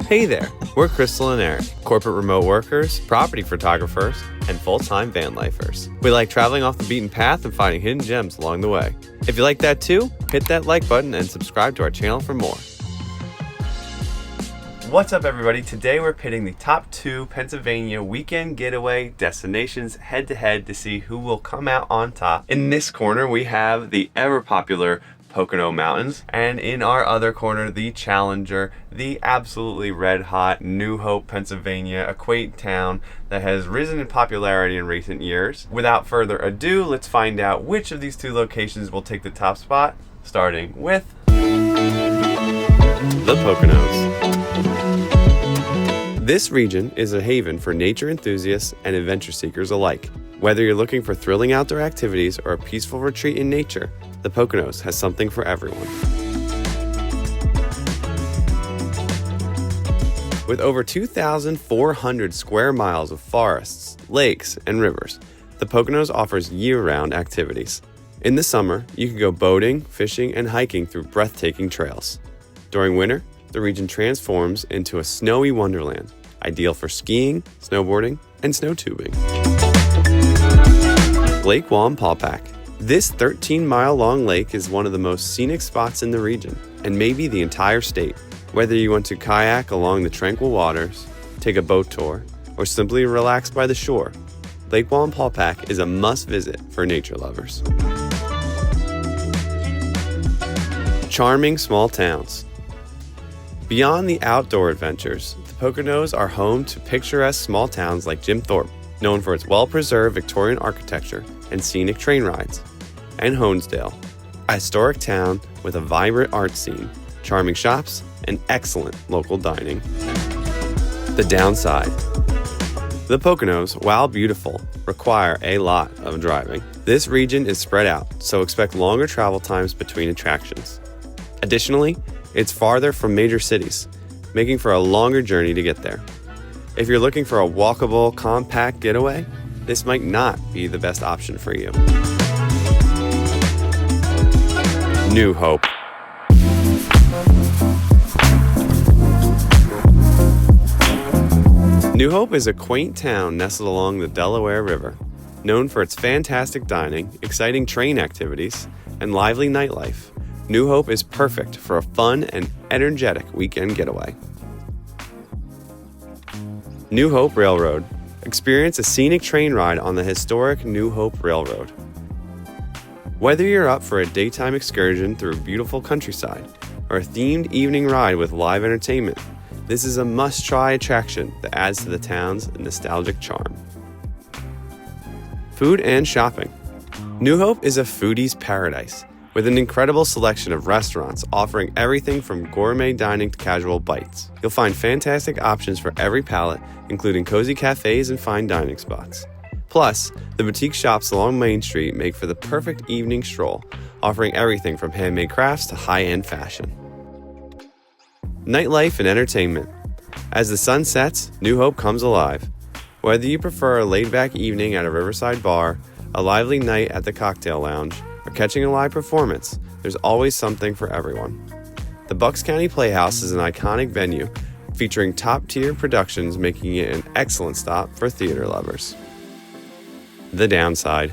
Hey there, we're Crystal and Eric, corporate remote workers, property photographers, and full-time van lifers. We like traveling off the beaten path and finding hidden gems along the way. If you like that too, hit that like button and subscribe to our channel for more. What's up, everybody? Today we're pitting the top 2 Pennsylvania weekend getaway destinations head-to-head to see who will come out on top. In this corner, we have the ever-popular Pocono Mountains, and in our other corner, the challenger, the absolutely red-hot New Hope, Pennsylvania, a quaint town that has risen in popularity in recent years. Without further ado, let's find out which of these 2 locations will take the top spot, starting with the Poconos. This region is a haven for nature enthusiasts and adventure seekers alike. Whether you're looking for thrilling outdoor activities or a peaceful retreat in nature, the Poconos has something for everyone. With over 2,400 square miles of forests, lakes, and rivers, the Poconos offers year-round activities. In the summer, you can go boating, fishing, and hiking through breathtaking trails. During winter, the region transforms into a snowy wonderland, ideal for skiing, snowboarding, and snow tubing. Lake Wallenpaupack. This 13-mile-long lake is one of the most scenic spots in the region, and maybe the entire state. Whether you want to kayak along the tranquil waters, take a boat tour, or simply relax by the shore, Lake Wallenpaupack is a must-visit for nature lovers. Charming small towns. Beyond the outdoor adventures, the Poconos are home to picturesque small towns like Thorpe, known for its well-preserved Victorian architecture and scenic train rides, and Honesdale, a historic town with a vibrant art scene, charming shops, and excellent local dining. The downside. The Poconos, while beautiful, require a lot of driving. This region is spread out, so expect longer travel times between attractions. Additionally, it's farther from major cities, making for a longer journey to get there. If you're looking for a walkable, compact getaway, this might not be the best option for you. New Hope. New Hope is a quaint town nestled along the Delaware River, known for its fantastic dining, exciting train activities, and lively nightlife. New Hope is perfect for a fun and energetic weekend getaway. New Hope Railroad. Experience a scenic train ride on the historic New Hope Railroad. Whether you're up for a daytime excursion through beautiful countryside or a themed evening ride with live entertainment, this is a must-try attraction that adds to the town's nostalgic charm. Food and shopping. New Hope is a foodie's paradise, with an incredible selection of restaurants offering everything from gourmet dining to casual bites. You'll find fantastic options for every palate, including cozy cafes and fine dining spots. Plus, the boutique shops along Main Street make for the perfect evening stroll, offering everything from handmade crafts to high-end fashion. Nightlife and entertainment. As the sun sets, New Hope comes alive. Whether you prefer a laid-back evening at a riverside bar, a lively night at the cocktail lounge, or catching a live performance, there's always something for everyone. The Bucks County Playhouse is an iconic venue featuring top-tier productions, making it an excellent stop for theater lovers. The downside.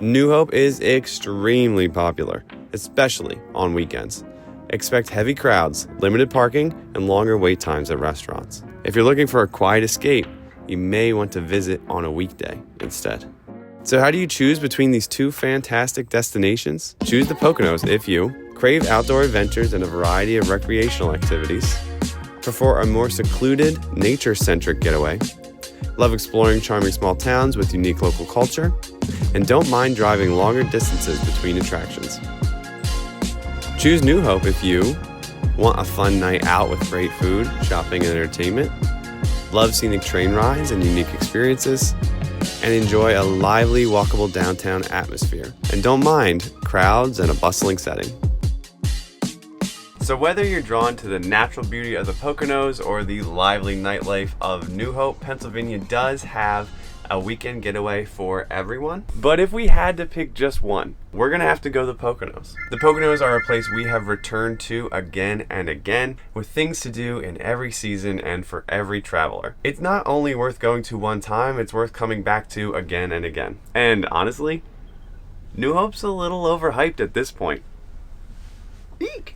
New Hope is extremely popular, especially on weekends. Expect heavy crowds, limited parking, and longer wait times at restaurants. If you're looking for a quiet escape, you may want to visit on a weekday instead. So how do you choose between these 2 fantastic destinations? Choose the Poconos if you crave outdoor adventures and a variety of recreational activities, prefer a more secluded, nature-centric getaway, love exploring charming small towns with unique local culture, and don't mind driving longer distances between attractions. Choose New Hope if you want a fun night out with great food, shopping, and entertainment, love scenic train rides and unique experiences, and enjoy a lively, walkable downtown atmosphere, and don't mind crowds and a bustling setting. So whether you're drawn to the natural beauty of the Poconos or the lively nightlife of New Hope, Pennsylvania does have a weekend getaway for everyone. But if we had to pick just one, we're gonna have to go the Poconos. The Poconos are a place we have returned to again and again, with things to do in every season and for every traveler. It's not only worth going to one time, it's worth coming back to again and again. And honestly, New Hope's a little overhyped at this point. Eek!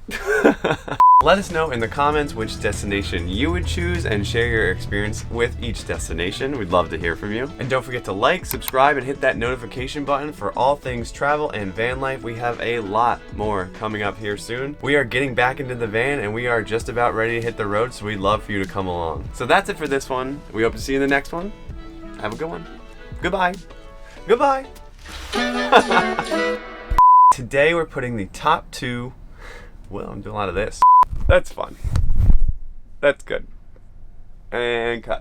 Let us know in the comments which destination you would choose and share your experience with each destination. We'd love to hear from you. And don't forget to like, subscribe, and hit that notification button for all things travel and van life. We have a lot more coming up here soon. We are getting back into the van and we are just about ready to hit the road, so we'd love for you to come along. So that's it for this one. We hope to see you in the next one. Have a good one. Goodbye. Goodbye. Today we're putting the top 2. Well, I'm doing a lot of this. That's fun. That's good. And cut.